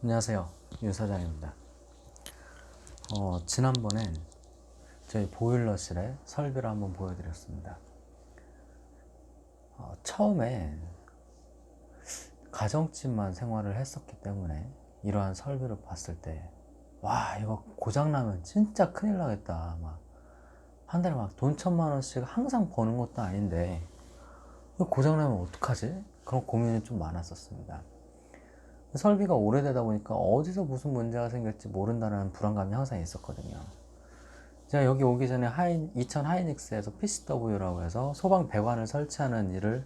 안녕하세요, 유 사장입니다. 지난번엔 저희 보일러실에 설비를 한번 보여드렸습니다. 처음에 가정집만 생활을 했었기 때문에 이러한 설비를 봤을 때, 와, 이거 고장나면 진짜 큰일 나겠다. 막, 한 달에 막 돈 1,000만 원씩 항상 버는 것도 아닌데, 이거 고장나면 어떡하지? 그런 고민이 좀 많았었습니다. 설비가 오래되다 보니까 어디서 무슨 문제가 생길지 모른다는 불안감이 항상 있었거든요. 제가 여기 오기 전에 이천 하이닉스에서 PCW라고 해서 소방 배관을 설치하는 일을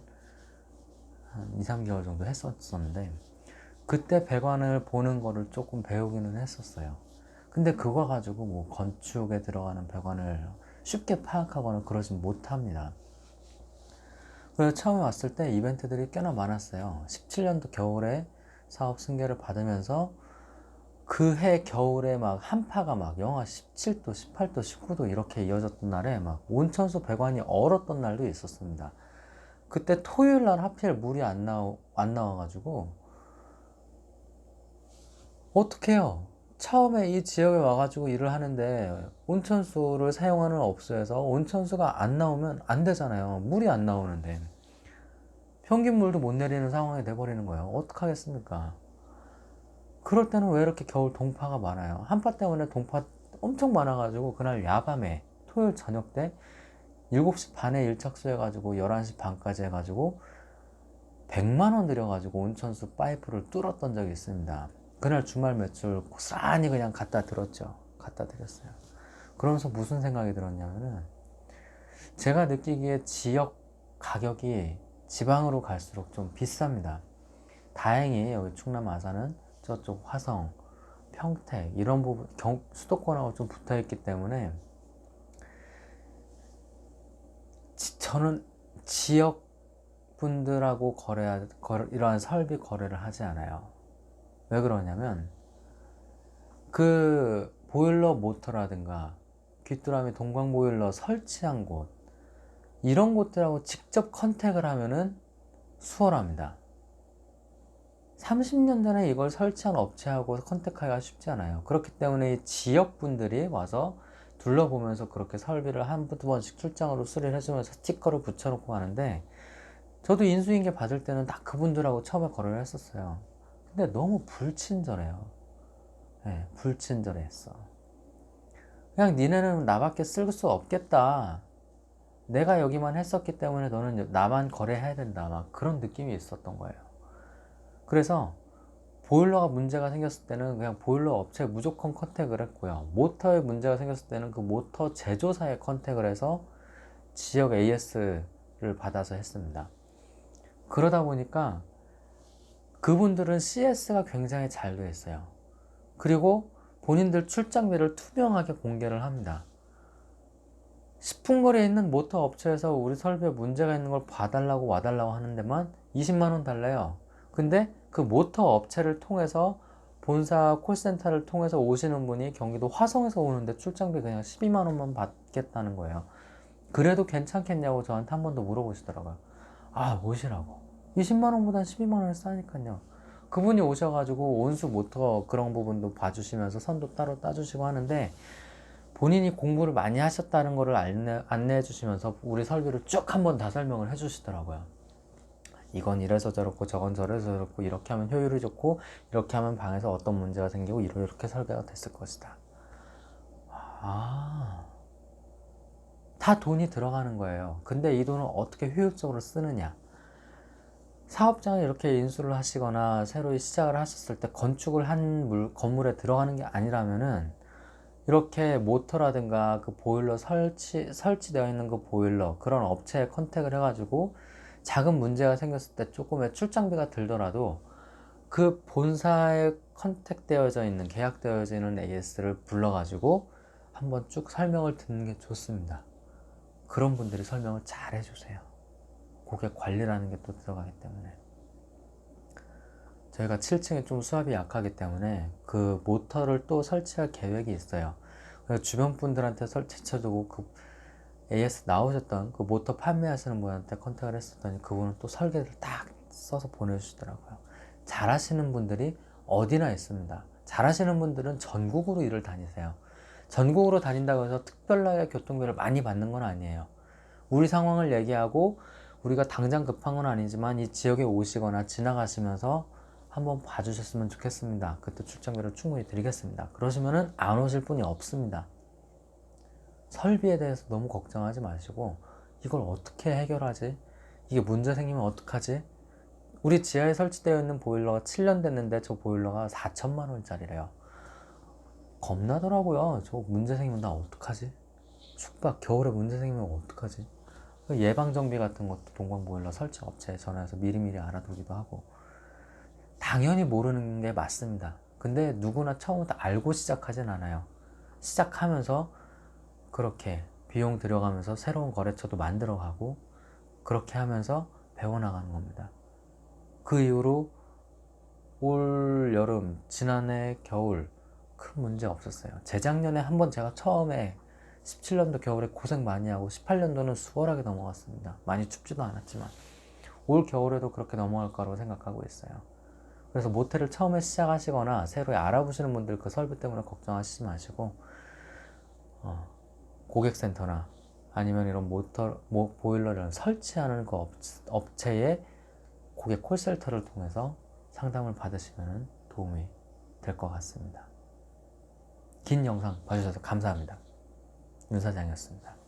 한 2, 3개월 정도 했었는데, 그때 배관을 보는 거를 조금 배우기는 했었어요. 근데 그거 가지고 뭐 건축에 들어가는 배관을 쉽게 파악하거나 그러진 못합니다. 그래서 처음에 왔을 때 이벤트들이 꽤나 많았어요. 17년도 겨울에 사업 승계를 받으면서 그 해 겨울에 막 한파가 막 영하 17도, 18도, 19도 이렇게 이어졌던 날에 막 온천수 배관이 얼었던 날도 있었습니다. 그때 토요일 날 하필 물이 안 나와가지고 어떡해요? 처음에 이 지역에 와가지고 일을 하는데 온천수를 사용하는 업소에서 온천수가 안 나오면 안 되잖아요. 물이 안 나오는데 평균 물도 못 내리는 상황이 돼버리는 거예요. 어떡하겠습니까? 그럴 때는 왜 이렇게 겨울 동파가 많아요? 한파 때문에 동파 엄청 많아가지고 그날 야밤에 토요일 저녁 때 7시 반에 일 착수해가지고 11시 반까지 해가지고 100만 원 들여가지고 온천수 파이프를 뚫었던 적이 있습니다. 그날 주말 매출 고스란히 그냥 갖다 들었죠. 갖다 드렸어요. 그러면서 무슨 생각이 들었냐면은 제가 느끼기에 지역 가격이 지방으로 갈수록 좀 비쌉니다. 다행히 여기 충남 아산은 저쪽 화성, 평택 이런 부분 수도권하고 좀 붙어 있기 때문에 저는 지역 분들하고 이러한 설비 거래를 하지 않아요. 왜 그러냐면 그 보일러 모터라든가 귀뚜라미 동광 보일러 설치한 곳 이런 곳들하고 직접 컨택을 하면은 수월합니다. 30년 전에 이걸 설치한 업체하고 컨택하기가 쉽지 않아요. 그렇기 때문에 이 지역 분들이 와서 둘러보면서 그렇게 설비를 한두 번씩 출장으로 수리를 해주면서 스티커를 붙여놓고 가는데, 저도 인수인계 받을 때는 다 그분들하고 처음에 거래를 했었어요. 근데 너무 불친절해요. 네, 불친절했어. 그냥 니네는 나밖에 쓸 수 없겠다. 내가 여기만 했었기 때문에 너는 나만 거래해야 된다. 막 그런 느낌이 있었던 거예요. 그래서 보일러가 문제가 생겼을 때는 그냥 보일러 업체에 무조건 컨택을 했고요. 모터에 문제가 생겼을 때는 그 모터 제조사에 컨택을 해서 지역 AS를 받아서 했습니다. 그러다 보니까 그분들은 CS가 굉장히 잘 되어 있어요. 그리고 본인들 출장비를 투명하게 공개를 합니다. 10분 거리에 있는 모터 업체에서 우리 설비에 문제가 있는 걸 봐달라고 와달라고 하는 데만 20만 원 달래요. 근데 그 모터 업체를 통해서 본사 콜센터를 통해서 오시는 분이 경기도 화성에서 오는데 출장비 그냥 12만 원만 받겠다는 거예요. 그래도 괜찮겠냐고 저한테 한 번 더 물어보시더라고요. 아, 오시라고. 20만 원보단 12만 원이 싸니까요. 그분이 오셔가지고 온수 모터 그런 부분도 봐주시면서 선도 따로 따주시고 하는데, 본인이 공부를 많이 하셨다는 것을 안내해 주시면서 우리 설비를 쭉 한 번 다 설명을 해 주시더라고요. 이건 이래서 저렇고 저건 저래서 저렇고 이렇게 하면 효율이 좋고 이렇게 하면 방에서 어떤 문제가 생기고 이렇게 설계가 됐을 것이다. 아, 다 돈이 들어가는 거예요. 근데 이 돈을 어떻게 효율적으로 쓰느냐. 사업장을 이렇게 인수를 하시거나 새로 시작을 하셨을 때 건축을 한 건물에 들어가는 게 아니라면은 이렇게 모터라든가 그 보일러 설치되어 있는 그 보일러 그런 업체에 컨택을 해가지고 작은 문제가 생겼을 때 조금의 출장비가 들더라도 그 본사에 컨택되어져 있는 계약되어져 있는 AS를 불러가지고 한번 쭉 설명을 듣는 게 좋습니다. 그런 분들이 설명을 잘 해주세요. 고객 관리라는 게 또 들어가기 때문에 저희가 7층에 좀 수압이 약하기 때문에 그 모터를 또 설치할 계획이 있어요. 그래서 주변 분들한테 제쳐두고 그 AS 나오셨던 그 모터 판매하시는 분한테 컨택을 했었더니 그분은 또 설계를 딱 써서 보내주시더라고요. 잘하시는 분들이 어디나 있습니다. 잘하시는 분들은 전국으로 일을 다니세요. 전국으로 다닌다고 해서 특별하게 교통비를 많이 받는 건 아니에요. 우리 상황을 얘기하고 우리가 당장 급한 건 아니지만 이 지역에 오시거나 지나가시면서 한번 봐주셨으면 좋겠습니다. 그때 출장비를 충분히 드리겠습니다. 그러시면은 안 오실 분이 없습니다. 설비에 대해서 너무 걱정하지 마시고 이걸 어떻게 해결하지? 이게 문제 생기면 어떡하지? 우리 지하에 설치되어 있는 보일러가 7년 됐는데 저 보일러가 4천만 원짜리래요. 겁나더라고요. 저 문제 생기면 나 어떡하지? 춥박 겨울에 문제 생기면 어떡하지? 예방정비 같은 것도 동광보일러 설치 업체에 전화해서 미리미리 알아두기도 하고. 당연히 모르는 게 맞습니다. 근데 누구나 처음부터 알고 시작하진 않아요. 시작하면서 그렇게 비용 들여가면서 새로운 거래처도 만들어가고 그렇게 하면서 배워나가는 겁니다. 그 이후로 올 여름, 지난해 겨울 큰 문제 없었어요. 재작년에 한번 제가 처음에 17년도 겨울에 고생 많이 하고 18년도는 수월하게 넘어갔습니다. 많이 춥지도 않았지만 올 겨울에도 그렇게 넘어갈 거라고 생각하고 있어요. 그래서 모텔을 처음에 시작하시거나 새로 알아보시는 분들 그 설비 때문에 걱정하시지 마시고 고객센터나 아니면 이런 보일러를 설치하는 그 업체의 고객 콜센터를 통해서 상담을 받으시면 도움이 될 것 같습니다. 긴 영상 봐주셔서 감사합니다. 윤 사장이었습니다.